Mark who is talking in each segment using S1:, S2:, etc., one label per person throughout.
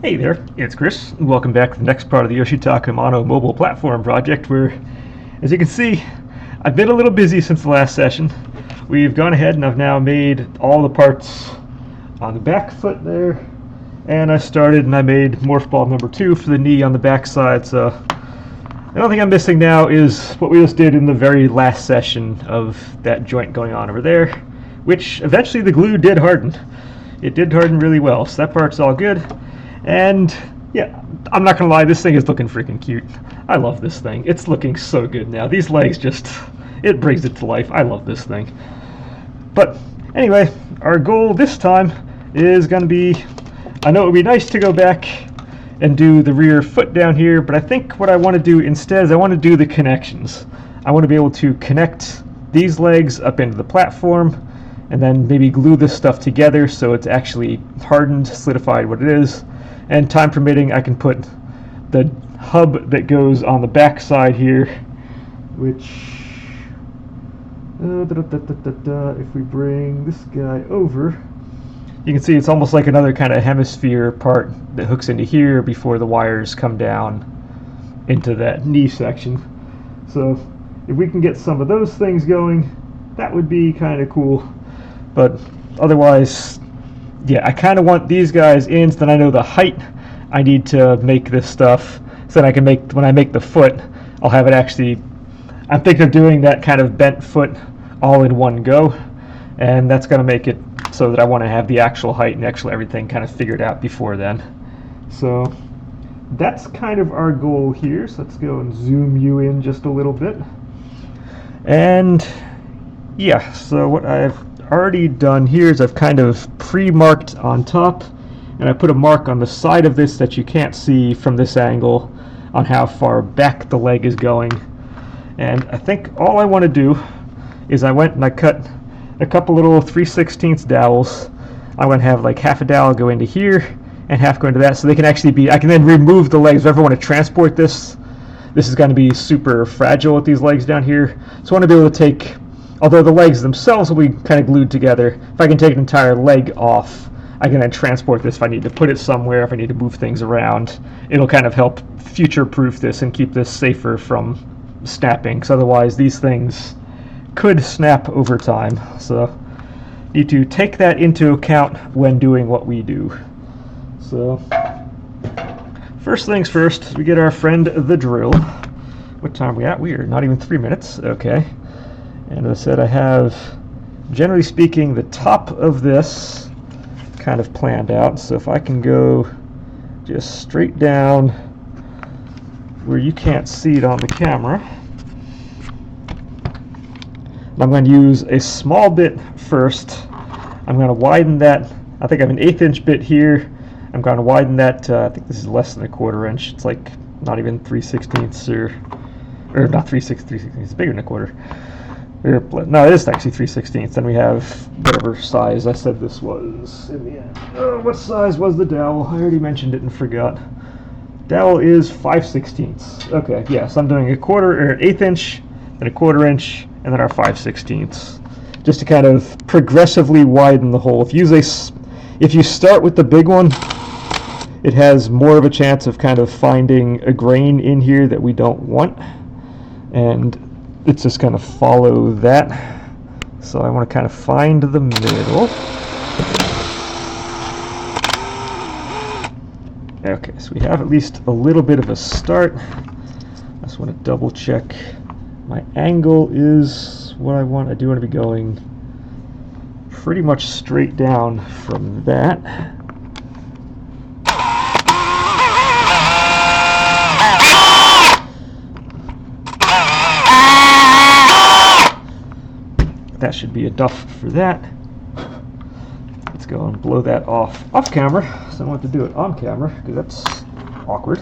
S1: Hey there, it's Chris, and welcome back to the next part of the Yoshitaka Amano mobile platform project where, as you can see, I've been a little busy since the last session. We've gone ahead and I've now made all the parts on the back foot there, and I started and I made morph ball number 2 for the knee on the back side, so the only thing I'm missing now is what we just did in the very last session of that joint going on over there, which eventually the glue did harden. It did harden really well, so that part's all good. And yeah, I'm not gonna lie, this thing is looking freaking cute. I love this thing. It's looking so good now. These legs just, it brings it to life. I love this thing. But anyway, our goal this time is gonna be, I know it would be nice to go back and do the rear foot down here, but I think what I want to do instead is I want to do the connections. I want to be able to connect these legs up into the platform and then maybe glue this stuff together so it's actually hardened, solidified what it is. And time permitting, I can put the hub that goes on the back side here, which, if we bring this guy over, you can see it's almost like another kind of hemisphere part that hooks into here before the wires come down into that knee section. So if we can get some of those things going, that would be kind of cool. But otherwise, yeah, I kind of want these guys in so then I know the height I need to make this stuff so that I can make, when I make the foot, I'll have it actually, I'm thinking of doing that kind of bent foot all in one go, and that's going to make it so that I want to have the actual height and actual everything kind of figured out before then. So that's kind of our goal here, so let's go and zoom you in just a little bit. And yeah, so what I've already done here is I've kind of pre-marked on top, and I put a mark on the side of this that you can't see from this angle on how far back the leg is going. And I think all I want to do is I went and I cut a couple little 3/16 dowels. I'm going to have like half a dowel go into here and half go into that, so they can actually be, I can then remove the legs if I ever want to transport this. This is going to be super fragile with these legs down here, so I want to be able to take, although the legs themselves will be kind of glued together, if I can take an entire leg off, I can then transport this if I need to put it somewhere, if I need to move things around. It'll kind of help future-proof this and keep this safer from snapping, because otherwise these things could snap over time. So need to take that into account when doing what we do. So first things first, we get our friend the drill. What time are we at? We are not even 3 minutes. Okay. And as I said, I have, generally speaking, the top of this kind of planned out. So if I can go just straight down where you can't see it on the camera, I'm going to use a small bit first. I'm going to widen that. I think I have an 1/8 inch bit here. I'm going to widen that to, I think this is less than 1/4 inch. It's like not even 3/16 or not 3/16, it's bigger than 1/4. No, it is actually 3/16. Then we have whatever size I said this was in the end. Oh, what size was the dowel? I already mentioned it and forgot. Dowel is 5/16. Okay, yes, yeah, so I'm doing 1/4 or an 1/8 inch, then 1/4 inch, and then our 5/16, just to kind of progressively widen the hole. If you start with the big one, it has more of a chance of kind of finding a grain in here that we don't want, and it's just going to follow that. So I want to kind of find the middle. Okay, so we have at least a little bit of a start. I just want to double check my angle is what I want. I do want to be going pretty much straight down from that. That should be enough for that. Let's go and blow that off camera, so I don't have to do it on camera because that's awkward.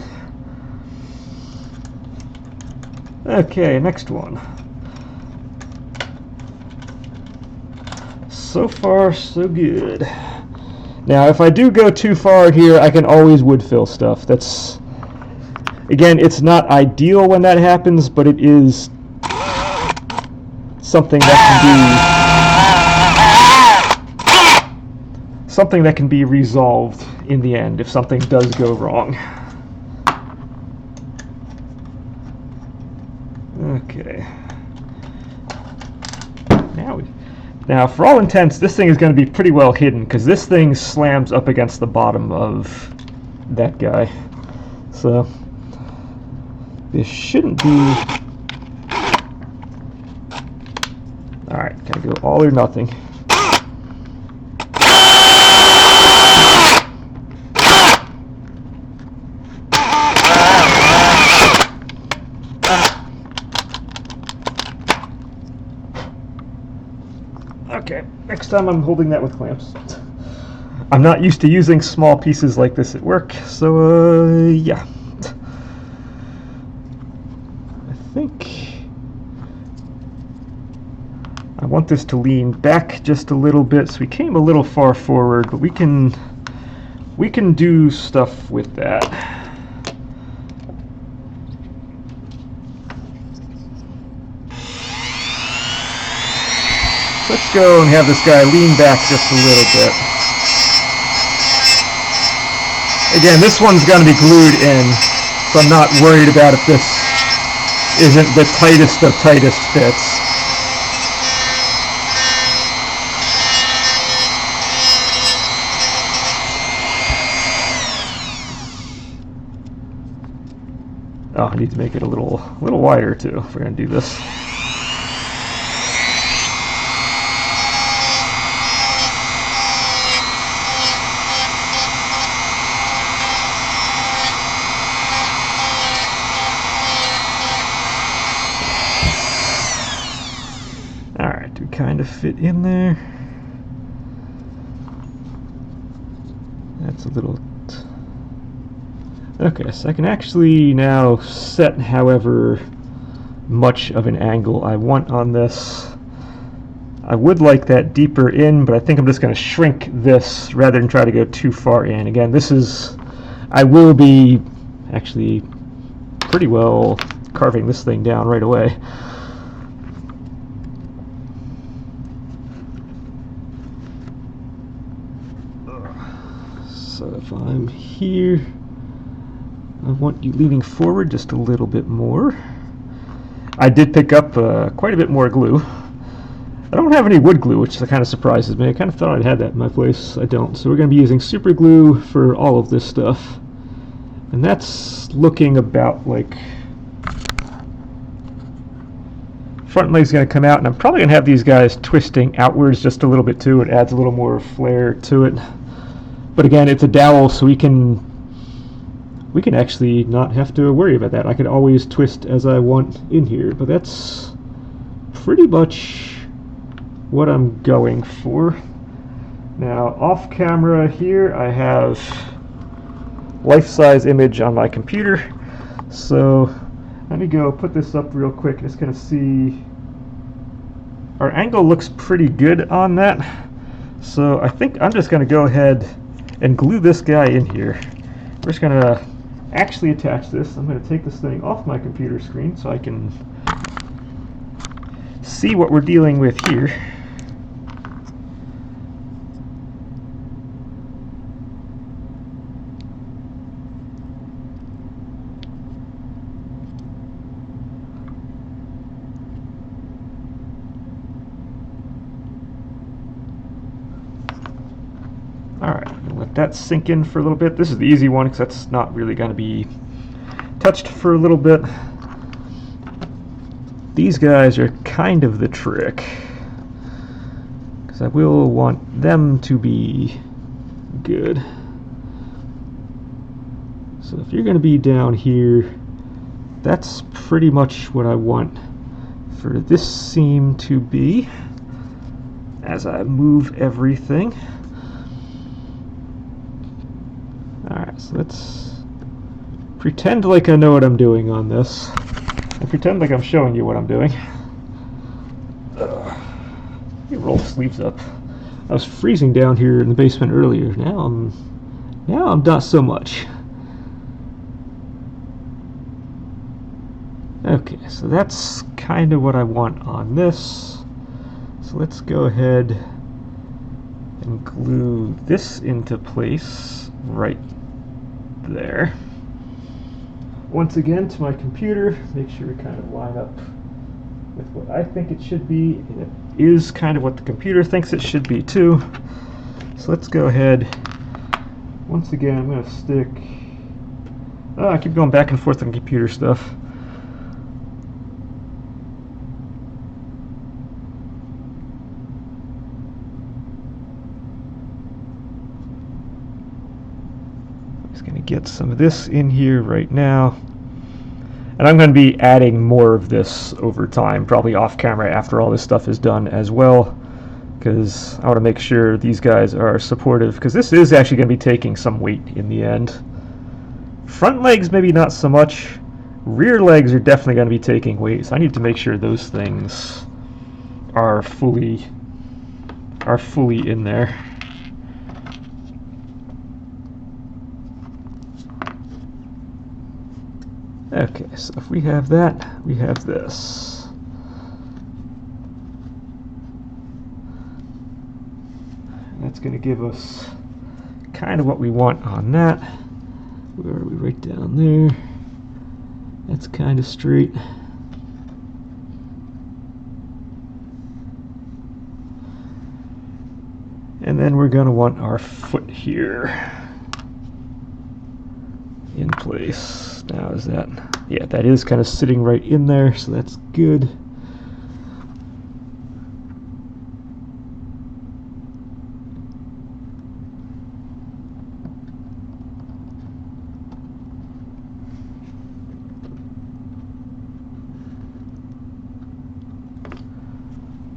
S1: Okay, next one. So far, so good. Now, if I do go too far here, I can always wood fill stuff. That's, again, it's not ideal when that happens, but it is something that can be resolved in the end if something does go wrong. Okay. Now, for all intents, this thing is going to be pretty well hidden because this thing slams up against the bottom of that guy. So, this shouldn't be... Alright, gotta go all or nothing. Okay, next time I'm holding that with clamps. I'm not used to using small pieces like this at work, so yeah. I think I want this to lean back just a little bit, so we came a little far forward, but we can do stuff with that. Let's go and have this guy lean back just a little bit. Again, this one's going to be glued in, so I'm not worried about if this isn't the tightest of tightest fits. Oh, I need to make it a little wider too if we're going to do this. Kind of fit in there. That's a little... Okay, so I can actually now set however much of an angle I want on this. I would like that deeper in, but I think I'm just going to shrink this rather than try to go too far in. Again, this is... I will be actually pretty well carving this thing down right away. So if I'm here, I want you leaning forward just a little bit more. I did pick up quite a bit more glue. I don't have any wood glue, which kind of surprises me. I kind of thought I'd had that in my place. I don't. So we're going to be using super glue for all of this stuff. And that's looking about like... Front leg's going to come out, and I'm probably going to have these guys twisting outwards just a little bit too. It adds a little more flair to it. But again, it's a dowel, so we can actually not have to worry about that. I can always twist as I want in here, but that's pretty much what I'm going for. Now, off camera here, I have life-size image on my computer. So let me go put this up real quick. Just gonna see. Our angle looks pretty good on that. So I think I'm just gonna go ahead and glue this guy in here. We're just going to actually attach this. I'm going to take this thing off my computer screen so I can see what we're dealing with here. Alright, let that sink in for a little bit. This is the easy one because that's not really going to be touched for a little bit. These guys are kind of the trick because I will want them to be good. So if you're going to be down here, that's pretty much what I want for this seam to be as I move everything. Alright, so let's pretend like I know what I'm doing on this. And pretend like I'm showing you what I'm doing. Let me roll the sleeves up. I was freezing down here in the basement earlier. Now I'm not so much. Okay, so that's kind of what I want on this. So let's go ahead and glue this into place right there. Once again, to my computer, make sure we kind of line up with what I think it should be, and it is kind of what the computer thinks it should be too. So let's go ahead. Once again, I'm going to stick... Oh, I keep going back and forth on computer stuff. Just going to get some of this in here right now. And I'm going to be adding more of this over time, probably off camera after all this stuff is done as well, because I want to make sure these guys are supportive, because this is actually going to be taking some weight in the end. Front legs maybe not so much. Rear legs are definitely going to be taking weight, so I need to make sure those things are fully in there. Okay, so if we have that, we have this. That's going to give us kind of what we want on that. Where are we? Right down there. That's kind of straight. And then we're going to want our foot here in place. Now is that, yeah, that is kind of sitting right in there, so that's good.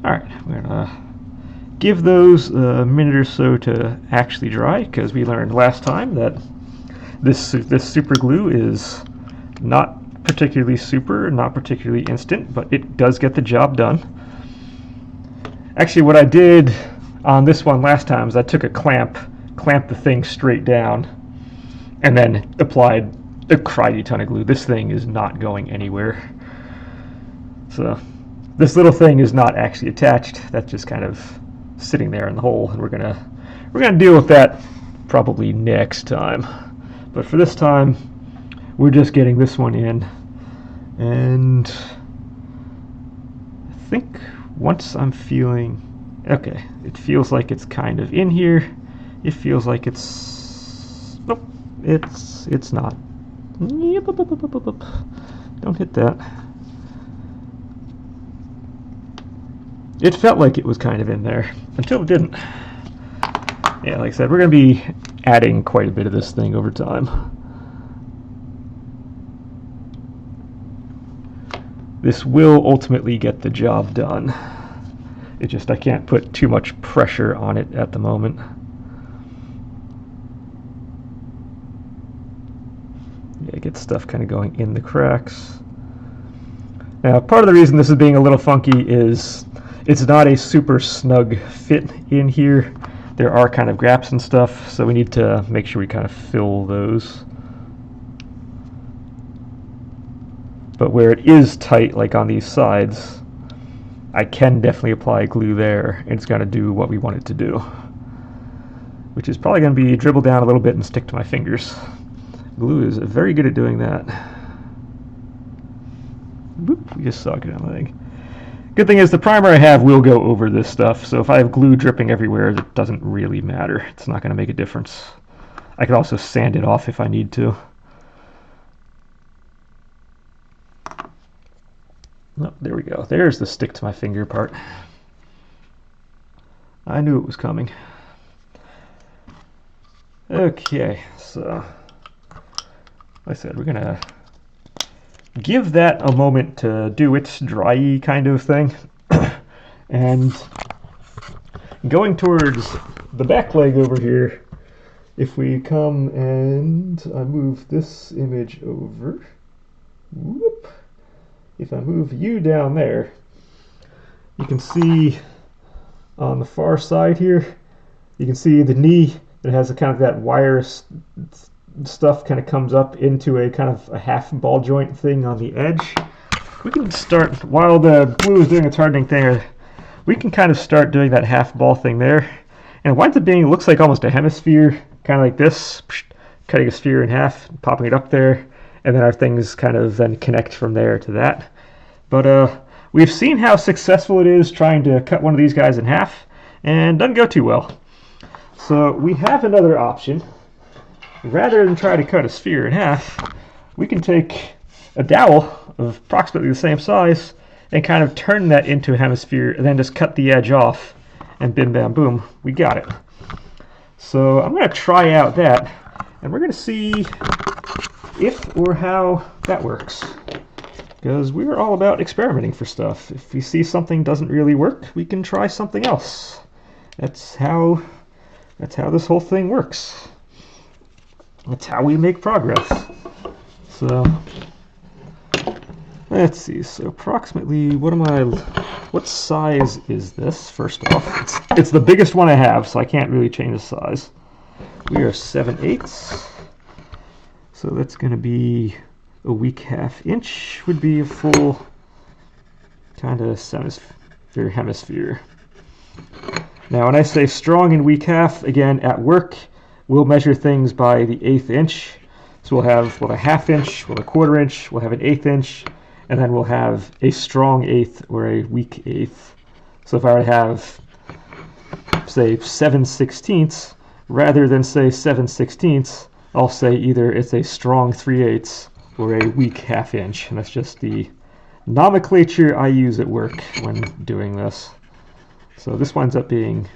S1: Alright, we're gonna give those a minute or so to actually dry, because we learned last time that this super glue is not particularly super, not particularly instant, but it does get the job done. Actually, what I did on this one last time is I took a clamped the thing straight down, and then applied a cruddy ton of glue. This thing is not going anywhere. So this little thing is not actually attached. That's just kind of sitting there in the hole, and we're gonna deal with that probably next time. But for this time, we're just getting this one in, and I think once I'm feeling okay, it feels like it's kind of in here. It feels like it's nope, it's not. Don't hit that. It felt like it was kind of in there until it didn't. Yeah, like I said, we're going to be adding quite a bit of this thing over time. This will ultimately get the job done. It's just I can't put too much pressure on it at the moment. Yeah, get stuff kind of going in the cracks. Now, part of the reason this is being a little funky is it's not a super snug fit in here. There are kind of gaps and stuff, so we need to make sure we kind of fill those. But where it is tight, like on these sides, I can definitely apply glue there, and it's going to do what we want it to do, which is probably going to be dribble down a little bit and stick to my fingers. Glue is very good at doing that. Boop, we just saw it on the thing. Good thing is the primer I have will go over this stuff, so if I have glue dripping everywhere, it doesn't really matter. It's not going to make a difference. I could also sand it off if I need to. Oh, there we go. There's the stick to my finger part. I knew it was coming. Okay, so like I said, we're going to give that a moment to do its dry kind of thing. And going towards the back leg over here, if we come and I move this image over, whoop, if I move you down there, you can see on the far side here, you can see the knee that has a kind of that wire stuff kind of comes up into a kind of a half ball joint thing on the edge. We can start, while the glue is doing its hardening there, we can kind of start doing that half ball thing there. And it winds up being, it looks like almost a hemisphere kind of like this, cutting a sphere in half, popping it up there, and then our things kind of then connect from there to that. But we've seen how successful it is trying to cut one of these guys in half, and doesn't go too well. So we have another option. Rather than try to cut a sphere in half, we can take a dowel of approximately the same size and kind of turn that into a hemisphere and then just cut the edge off, and bim bam boom, we got it. So I'm going to try out that, and we're going to see if or how that works. Because we're all about experimenting for stuff. If we see something doesn't really work, we can try something else. That's how this whole thing works. That's how we make progress. So let's see. So approximately, what size is this? First off, it's the biggest one I have, so I can't really change the size. We are 7/8. So that's going to be a weak 1/2 inch. Would be a full kind of hemisphere. Now, when I say strong and weak 1/2, again, at work, we'll measure things by the 1/8 inch. So we'll have a 1/2 inch, we'll have a 1/4 inch, we'll have an 1/8 inch, and then we'll have a strong 1/8 or a weak 1/8. So if I were to have, say, 7/16, rather than say 7/16, I'll say either it's a strong 3/8 or a weak 1/2 inch. And that's just the nomenclature I use at work when doing this. So this winds up being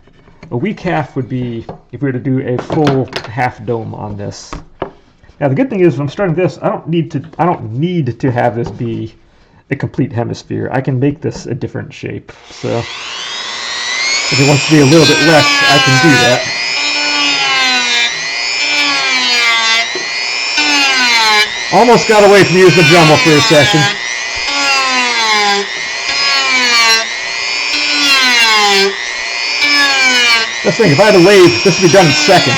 S1: a weak 1/2 would be if we were to do a full half dome on this. Now the good thing is, if I'm starting this, I don't need to have this be a complete hemisphere. I can make this a different shape. So if it wants to be a little bit less, I can do that. Almost got away from using the Dremel for a second. Let's think, if I had a lathe, this would be done in seconds.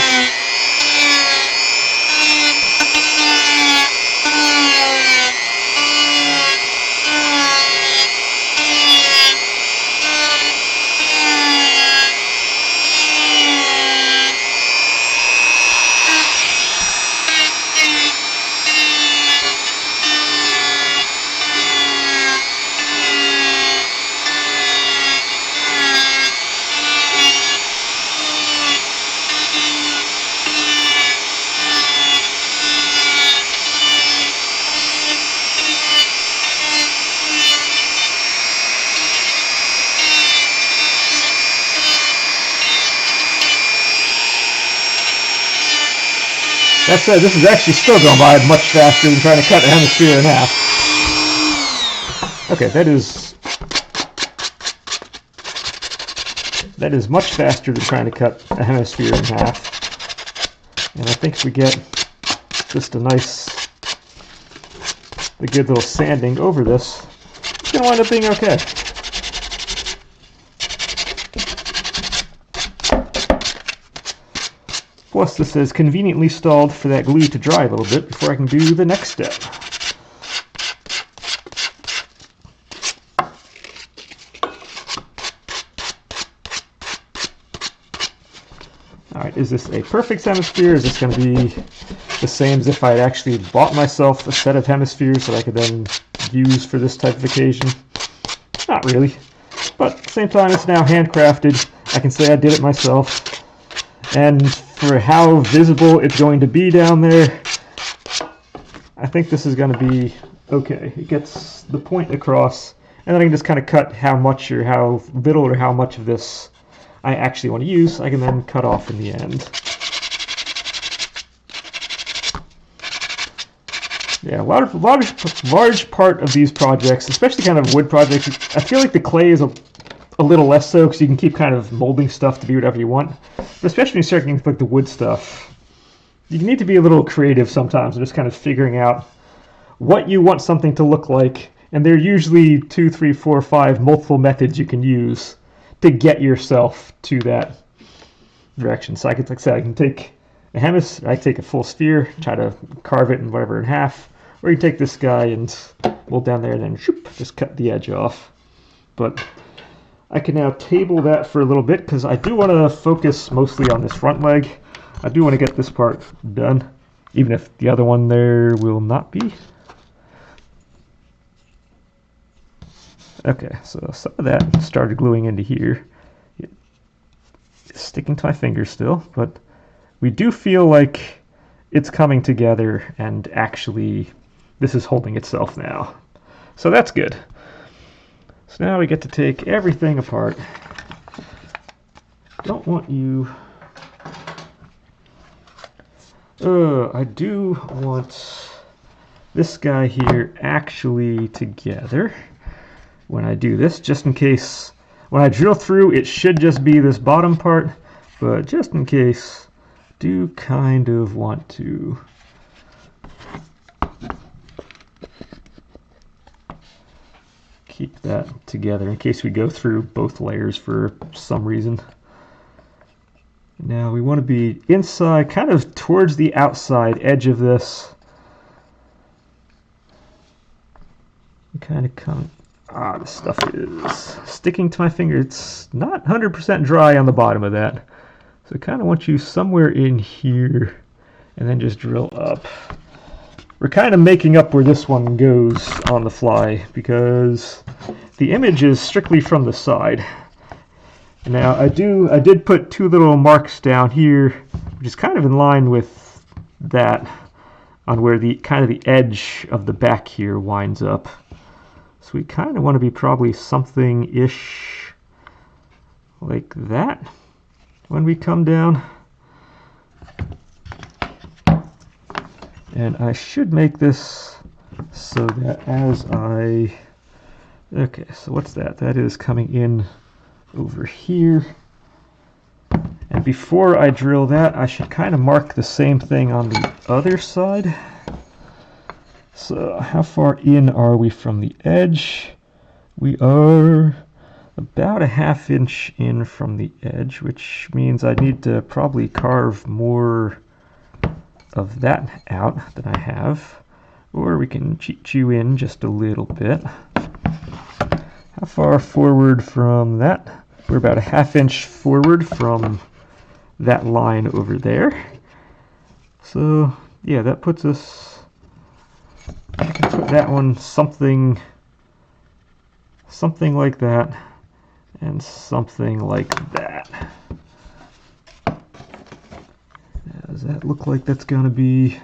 S1: That said, this is actually still going by much faster than trying to cut a hemisphere in half. Okay, that is much faster than trying to cut a hemisphere in half. And I think if we get just a good little sanding over this, it's going to wind up being okay. Plus, this is conveniently stalled for that glue to dry a little bit before I can do the next step. Alright, is this a perfect hemisphere? Is this going to be the same as if I had actually bought myself a set of hemispheres that I could then use for this type of occasion? Not really. But at the same time, it's now handcrafted. I can say I did it myself. And for how visible it's going to be down there, I think this is going to be okay. It gets the point across, and then I can just kind of cut how much or how little or how much of this I actually want to use. I can then cut off in the end. Yeah, large part of these projects, especially kind of wood projects, I feel like the clay is a little less so, because you can keep kind of molding stuff to be whatever you want. But especially when you start getting like the wood stuff, you need to be a little creative sometimes, and just kind of figuring out what you want something to look like. And there are usually 2, 3, 4, 5 multiple methods you can use to get yourself to that direction. So I could, like I said, I can take a hemisphere, I take a full sphere, try to carve it and whatever in half, or you take this guy and mold down there and then shoop, just cut the edge off. But I can now table that for a little bit, because I do want to focus mostly on this front leg. I do want to get this part done, even if the other one there will not be. Okay, so some of that started gluing into here. It's sticking to my finger still, but we do feel like it's coming together and actually this is holding itself now. So that's good. So now we get to take everything apart. Don't want you... I do want this guy here actually together when I do this, just in case when I drill through it should just be this bottom part, but just in case, do kind of want to keep that together in case we go through both layers for some reason. Now we want to be inside, kind of towards the outside edge of this. Kind of come... this stuff is sticking to my finger. It's not 100% dry on the bottom of that. So I kind of want you somewhere in here and then just drill up. We're kind of making up where this one goes on the fly because the image is strictly from the side. Now I did put two little marks down here, which is kind of in line with that on where the kind of the edge of the back here winds up. So we kind of want to be probably something-ish like that when we come down. And I should make this so that as I... Okay, so what's that? That is coming in over here. And before I drill that, I should kind of mark the same thing on the other side. So how far in are we from the edge? We are about a ½ inch in from the edge, which means I need to probably carve more of that out than I have. Or we can cheat you in just a little bit. How far forward from that? We're about a ½ inch forward from that line over there. So yeah, that puts us... I can put that one something like that and something like that. Does that look like that's going to be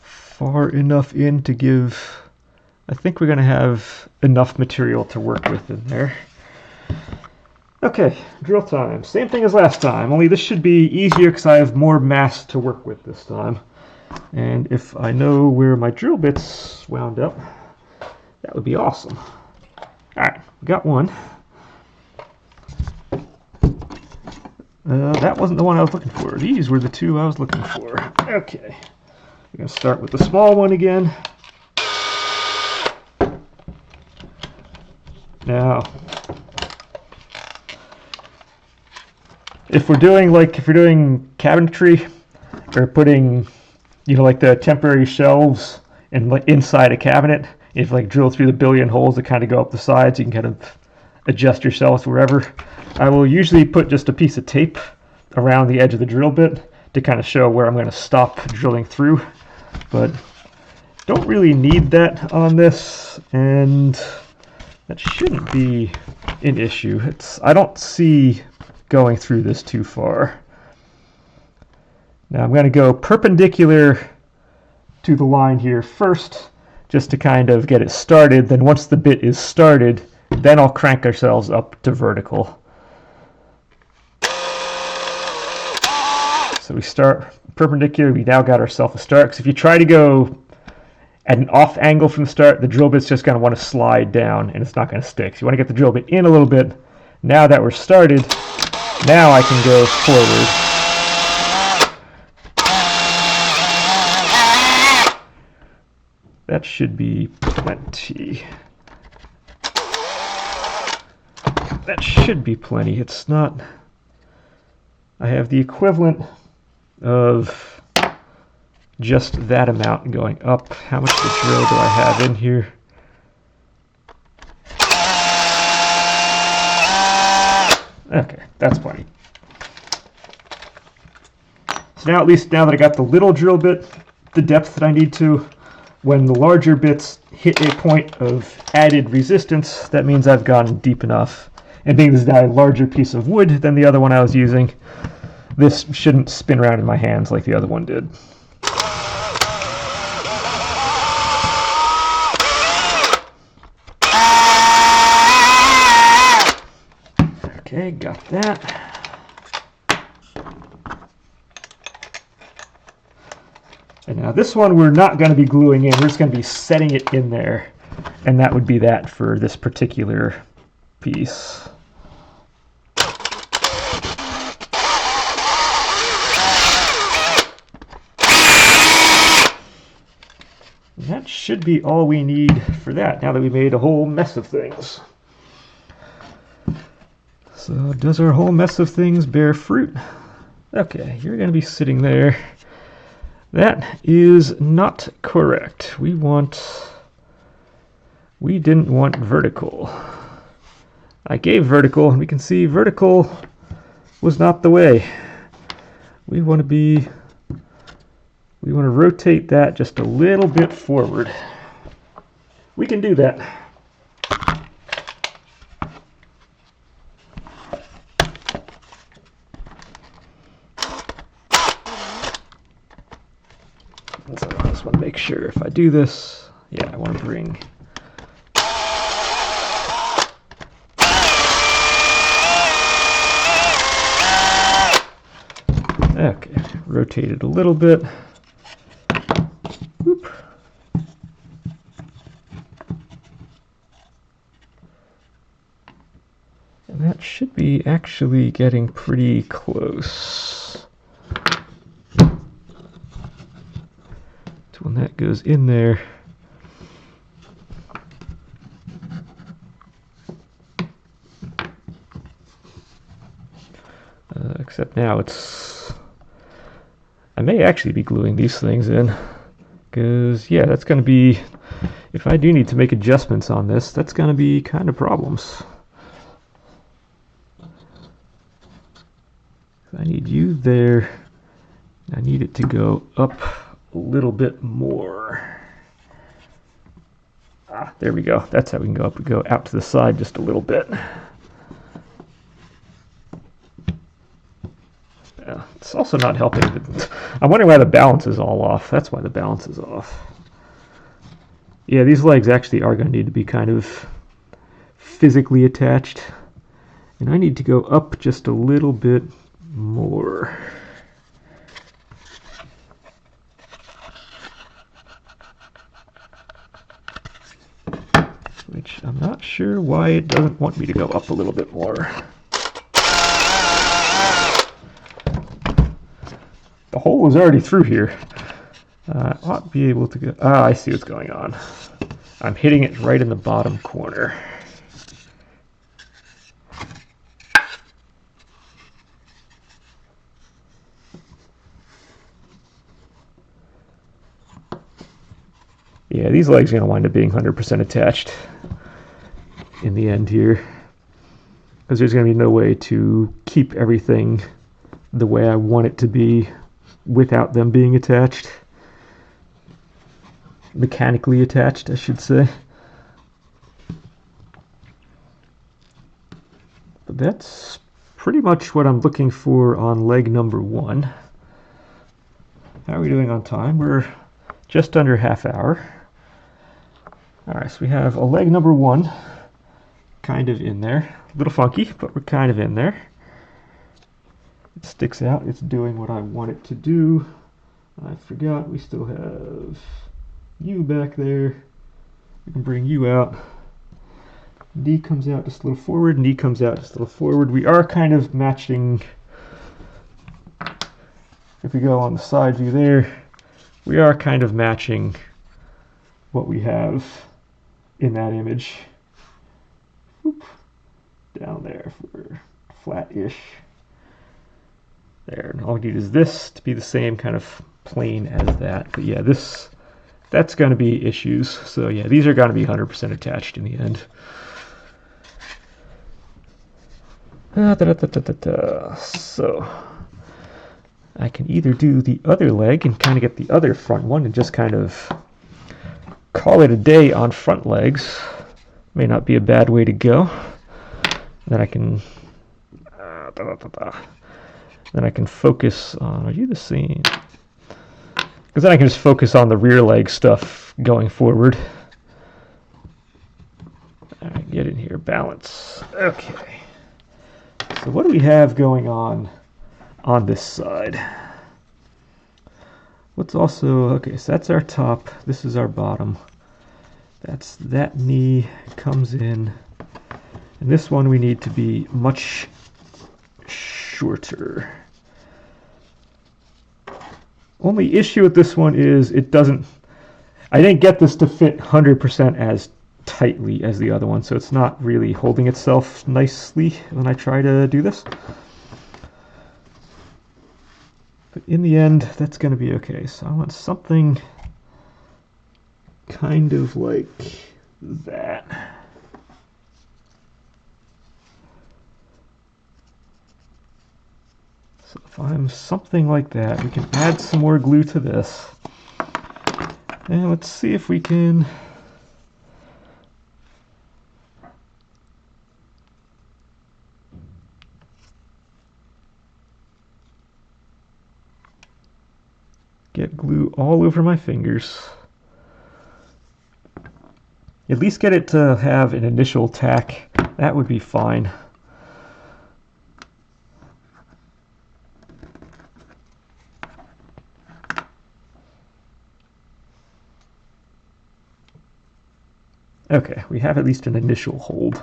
S1: far enough in to give... I think we're going to have enough material to work with in there. Okay, drill time. Same thing as last time, only this should be easier because I have more mass to work with this time. And if I know where my drill bits wound up, that would be awesome. Alright, got one. That wasn't the one I was looking for. These were the two I was looking for. Okay, we're going to start with the small one again. Now, if we're doing cabinetry, or putting, like the temporary shelves and inside a cabinet, if drill through the billion holes that kind of go up the sides, you can kind of adjust your shelves wherever. I will usually put just a piece of tape around the edge of the drill bit to kind of show where I'm going to stop drilling through, but don't really need that on this, and that shouldn't be an issue. I don't see going through this too far. Now I'm going to go perpendicular to the line here first, just to kind of get it started. Then once the bit is started, then I'll crank ourselves up to vertical. So we start perpendicular, we now got ourselves a start. Because if you try to go at an off angle from the start, the drill bit's just going to want to slide down and it's not going to stick. So you want to get the drill bit in a little bit. Now that we're started, now I can go forward. That should be plenty. That should be plenty. It's not... I have the equivalent of just that amount going up. How much of the drill do I have in here? Okay, that's plenty. So now, at least now that I got the little drill bit, the depth that I need to, when the larger bits hit a point of added resistance, that means I've gone deep enough. And being this is now a larger piece of wood than the other one I was using, this shouldn't spin around in my hands like the other one did. Okay, got that. And now this one we're not going to be gluing in, we're just going to be setting it in there. And that would be that for this particular piece. And that should be all we need for that, now that we made a whole mess of things. So does our whole mess of things bear fruit? Okay, you're going to be sitting there. That is not correct. We didn't want vertical. I gave vertical, and we can see vertical was not the way. We want to rotate that just a little bit forward. We can do that. So I just want to make sure if I do this, yeah, I want to bring okay, rotate it a little bit. Whoop. And that should be actually getting pretty close to when that goes in there. Except now I may actually be gluing these things in, because yeah, that's going to be, if I do need to make adjustments on this, that's going to be kind of problems. I need you there. I need it to go up a little bit more. Ah, there we go. That's how we can go up. We go out to the side just a little bit. Yeah, it's also not helping. I'm wondering why the balance is all off. That's why the balance is off. Yeah, these legs actually are going to need to be kind of physically attached. And I need to go up just a little bit more. Which I'm not sure why it doesn't want me to go up a little bit more. The hole was already through here. I ought to be able to go. Ah, I see what's going on. I'm hitting it right in the bottom corner. Yeah, these legs are going to wind up being 100% attached in the end here, because there's going to be no way to keep everything the way I want it to be without them being attached. Mechanically attached, I should say. But that's pretty much what I'm looking for on leg number 1. How are we doing on time? We're just under half hour. Alright, so we have a leg number 1 kind of in there. A little funky, but we're kind of in there. It sticks out. It's doing what I want it to do. I forgot we still have you back there. We can bring you out. Knee comes out just a little forward. Knee comes out just a little forward. We are kind of matching. If we go on the side view there, we are kind of matching what we have in that image. Whoop. Down there for flat-ish. There, and all we need is this to be the same kind of plane as that. But yeah, that's going to be issues. So yeah, these are going to be 100% attached in the end. So I can either do the other leg and kind of get the other front one and just kind of call it a day on front legs. May not be a bad way to go. Then I can focus on, are you the same? Because then I can just focus on the rear leg stuff going forward. All right, get in here, balance. Okay. So what do we have going on this side? What's also, okay, so that's our top, this is our bottom. That knee comes in. And this one we need to be much shorter. Only issue with this one is I didn't get this to fit 100% as tightly as the other one, so it's not really holding itself nicely when I try to do this. But in the end, that's going to be okay. So I want something kind of like that. So if I'm something like that, we can add some more glue to this. And let's see if we can get glue all over my fingers. At least get it to have an initial tack. That would be fine. Okay, we have at least an initial hold.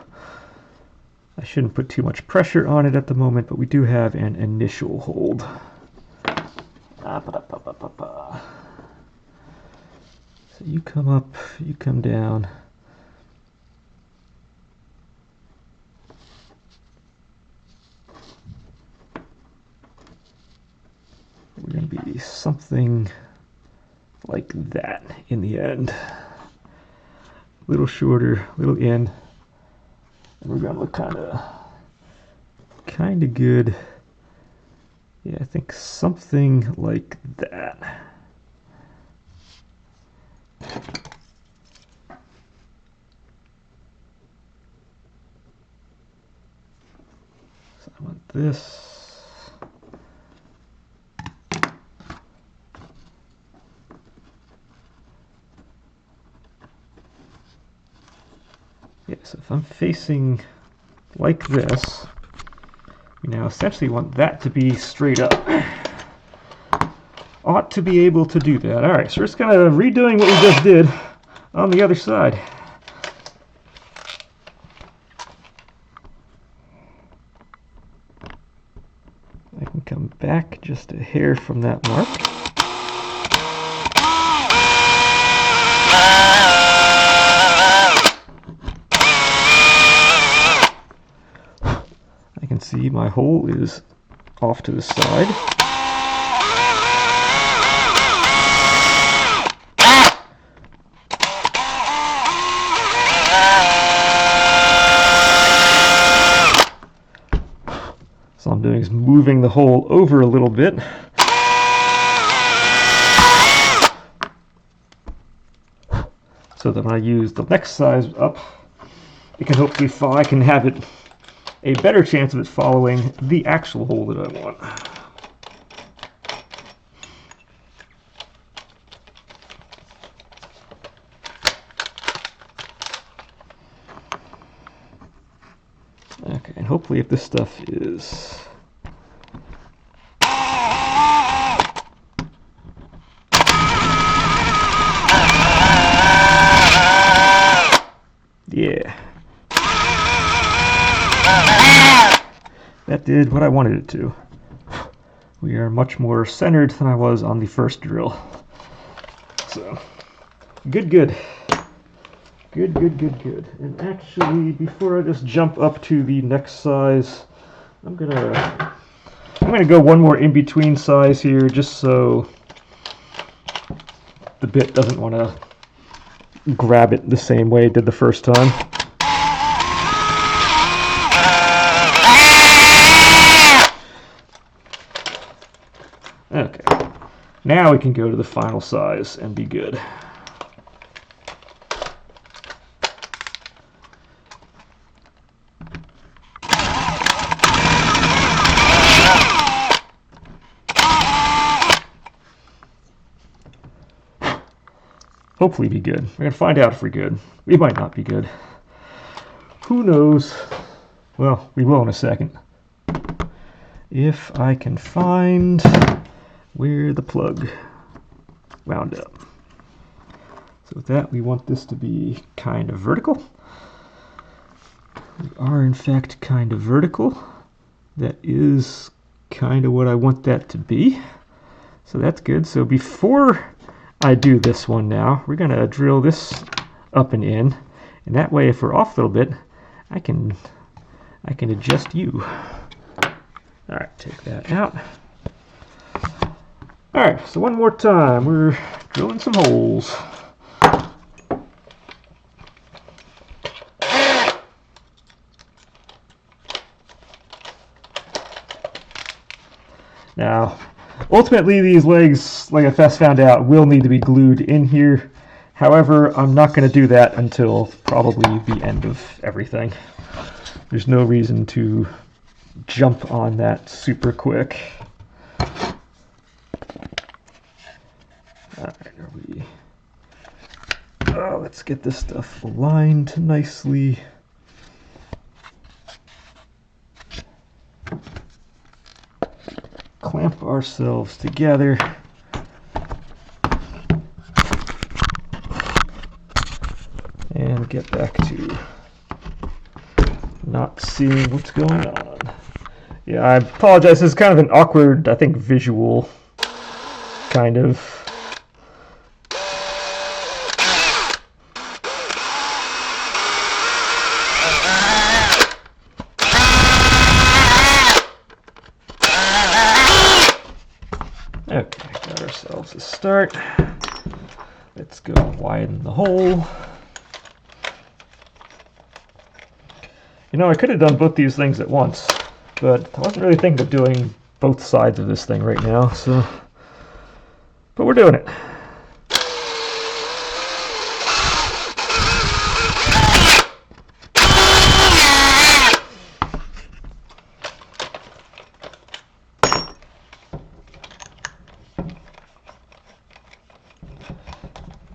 S1: I shouldn't put too much pressure on it at the moment, but we do have an initial hold. So you come up, you come down. We're going to be something like that in the end. A little shorter, a little in, and we're going to look kind of good. Yeah, I think something like that. So I want this. Yeah, so if I'm facing like this, we now essentially want that to be straight up. Ought to be able to do that. Alright, so we're just kind of redoing what we just did on the other side. I can come back just a hair from that mark. I can see my hole is off to the side. So all I'm doing is moving the hole over a little bit. So that when I use the next size up, it can hopefully fall. I can have it a better chance of it following the actual hole that I want. Okay, and hopefully if this stuff is yeah. That did what I wanted it to. We are much more centered than I was on the first drill. So, good. Good. And actually, before I just jump up to the next size, I'm gonna go one more in between size here, just so the bit doesn't want to grab it the same way it did the first time. Now we can go to the final size and be good. Hopefully be good. We're going to find out if we're good. We might not be good. Who knows? Well, we will in a second. If I can find where the plug wound up. So with that, we want this to be kind of vertical. We are in fact kind of vertical. That is kind of what I want that to be. So that's good. So before I do this one now, we're going to drill this up and in, and that way if we're off a little bit, I can adjust you. Alright, take that out. Alright, so one more time, we're drilling some holes. Now, ultimately, these legs, like I first found out, will need to be glued in here. However, I'm not going to do that until probably the end of everything. There's no reason to jump on that super quick. Alright, let's get this stuff aligned nicely. Clamp ourselves together. And get back to not seeing what's going on. Yeah, I apologize. This is kind of an awkward, I think, visual kind of. Okay, got ourselves a start. Let's go widen the hole. You know, I could have done both these things at once, but I wasn't really thinking of doing both sides of this thing right now, so. But we're doing it.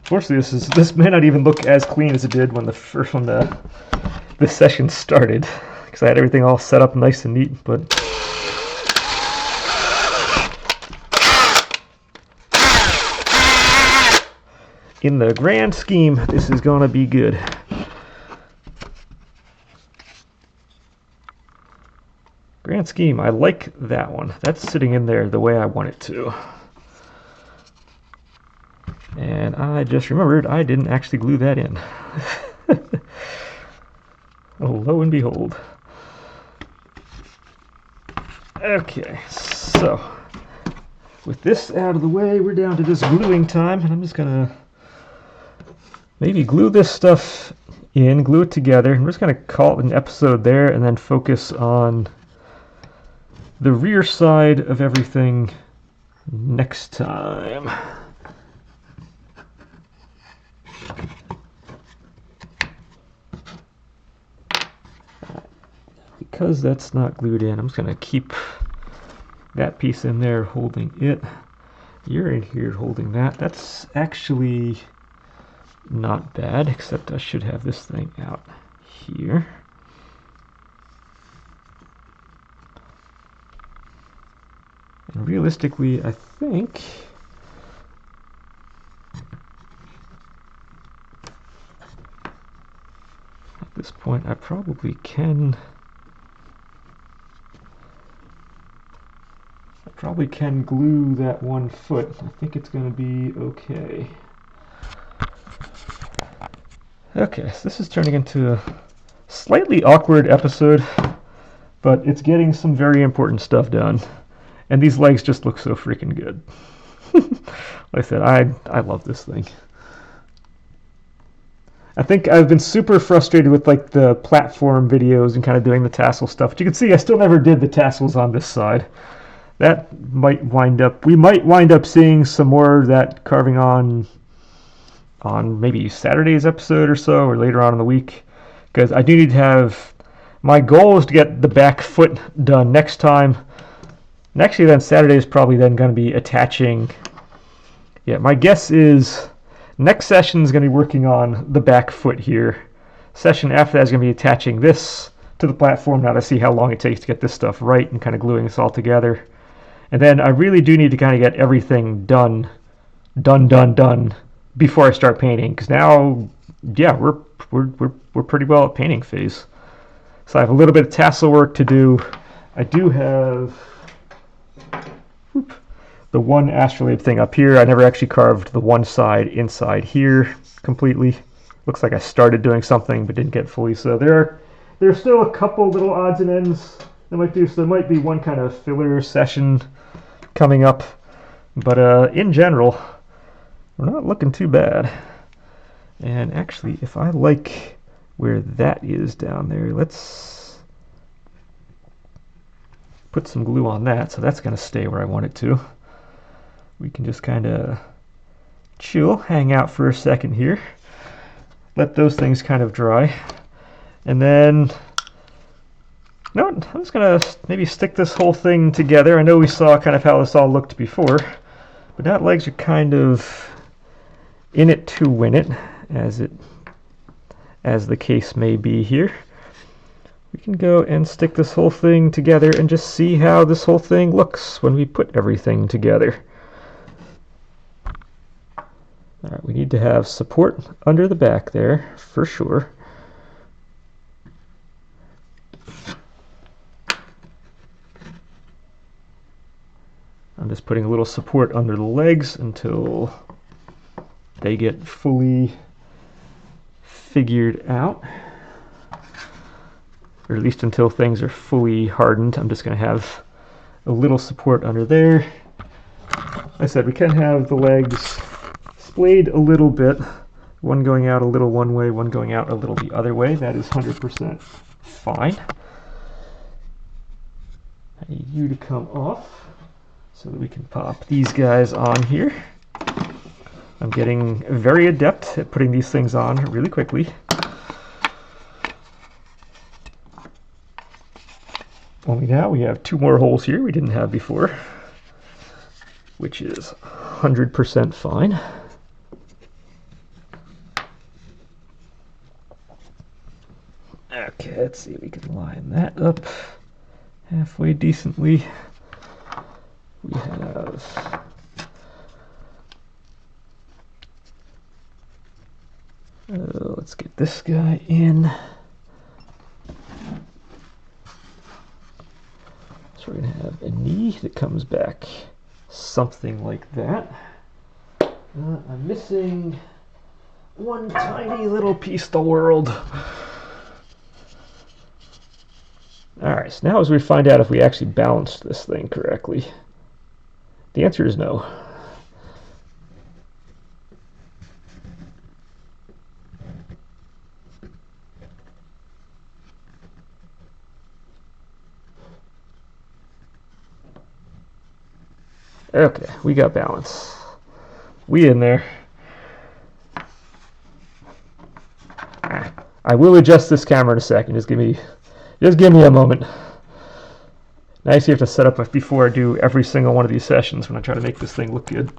S1: Fortunately, this may not even look as clean as it did when this session started, because I had everything all set up nice and neat. But in the grand scheme, this is going to be good. Grand scheme, I like that one. That's sitting in there the way I want it to. And I just remembered I didn't actually glue that in. Oh, lo and behold. Okay, so with this out of the way, we're down to just gluing time, and I'm just gonna maybe glue this stuff in, glue it together, and we're just gonna call it an episode there, and then focus on the rear side of everything next time. Because that's not glued in, I'm just going to keep that piece in there holding it. You're in here holding that. That's actually not bad, except I should have this thing out here. And realistically, I think at this point I probably can glue that one foot. I think it's going to be okay. Okay, so this is turning into a slightly awkward episode, but it's getting some very important stuff done. And these legs just look so freaking good. Like I said, I love this thing. I think I've been super frustrated with like the platform videos and kind of doing the tassel stuff. But you can see I still never did the tassels on this side. that might wind up, we might wind up seeing some more of that carving on maybe Saturday's episode or so, or later on in the week, because I do need to have, my goal is to get the back foot done next time. And actually then Saturday is probably then going to be attaching, yeah, my guess is next session is going to be working on the back foot here. Session after that is going to be attaching this to the platform, now to see how long it takes to get this stuff right and kind of gluing this all together. And then I really do need to kind of get everything done before I start painting, because now, yeah, we're pretty well at painting phase. So I have a little bit of tassel work to do. I do have the one astrolabe thing up here. I never actually carved the one side inside here completely. Looks like I started doing something but didn't get fully. So there's still a couple little odds and ends I might do. So there might be one kind of filler session coming up. But in general, we're not looking too bad. And actually, if I like where that is down there, let's put some glue on that, so that's going to stay where I want it to. We can just kind of chill, hang out for a second here, let those things kind of dry, and then, you know what, I'm just going to maybe stick this whole thing together. I know we saw kind of how this all looked before, but now legs are kind of in it to win it, as the case may be here. We can go and stick this whole thing together and just see how this whole thing looks when we put everything together. Alright, we need to have support under the back there, for sure. I'm just putting a little support under the legs until they get fully figured out, or at least until things are fully hardened. I'm just going to have a little support under there. Like I said, we can have the legs splayed a little bit, one going out a little one way, one going out a little the other way. That is 100% fine. I need you to come off so that we can pop these guys on here. I'm getting very adept at putting these things on really quickly. Only now we have 2 more holes here we didn't have before, which is 100% fine. Okay, let's see if we can line that up halfway decently. We have let's get this guy in. So we're going to have a knee that comes back something like that. I'm missing one tiny little piece of the world. Alright, so now as we find out if we actually balanced this thing correctly. The answer is no. Okay, we got balance. We in there. I will adjust this camera in a second. Just give me a moment. Nice you have to set up before I do every single one of these sessions when I try to make this thing look good.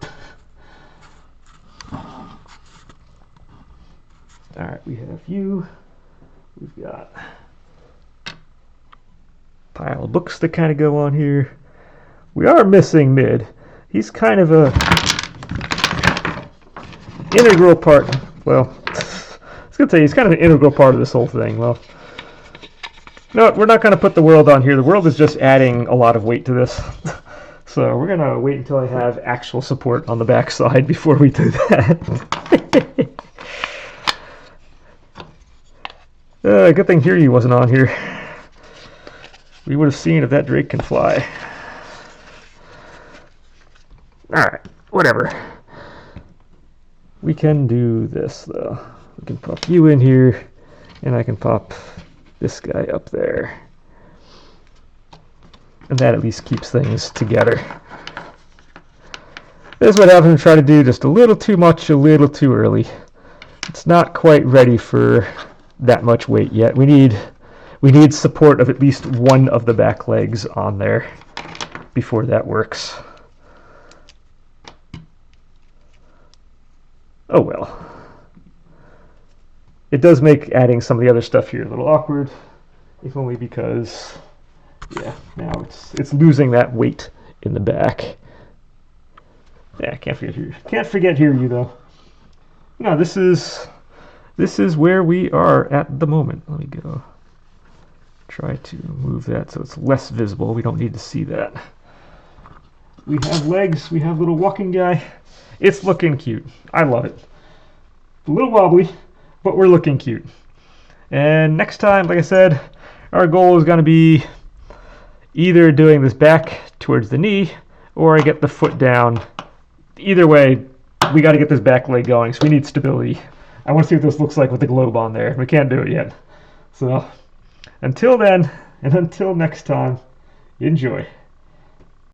S1: Alright, we have you. We've got a pile of books that kind of go on here. We are missing Mid. He's kind of a integral part. Well, I was going to say he's kind of an integral part of this whole thing. Well, no, we're not going to put the world on here. The world is just adding a lot of weight to this. So we're going to wait until I have actual support on the back side before we do that. Good thing Here You wasn't on here. We would have seen if that Drake can fly. Alright, whatever. We can do this, though. We can pop you in here, and I can pop this guy up there. and that at least keeps things together. This is what happens when we try to do just a little too much, a little too early. It's not quite ready for that much weight yet. We need support of at least one of the back legs on there before that works. Oh well. It does make adding some of the other stuff here a little awkward, if only because, yeah, now it's losing that weight in the back. Yeah, can't forget here you though. No, this is where we are at the moment. Let me go. Try to move that so it's less visible. We don't need to see that. We have legs. We have little walking guy. It's looking cute. I love it. A little wobbly, but we're looking cute. And next time, like I said, our goal is going to be either doing this back towards the knee or I get the foot down. Either way, we got to get this back leg going, so we need stability. I want to see what this looks like with the globe on there. We can't do it yet. So until then, and until next time, enjoy.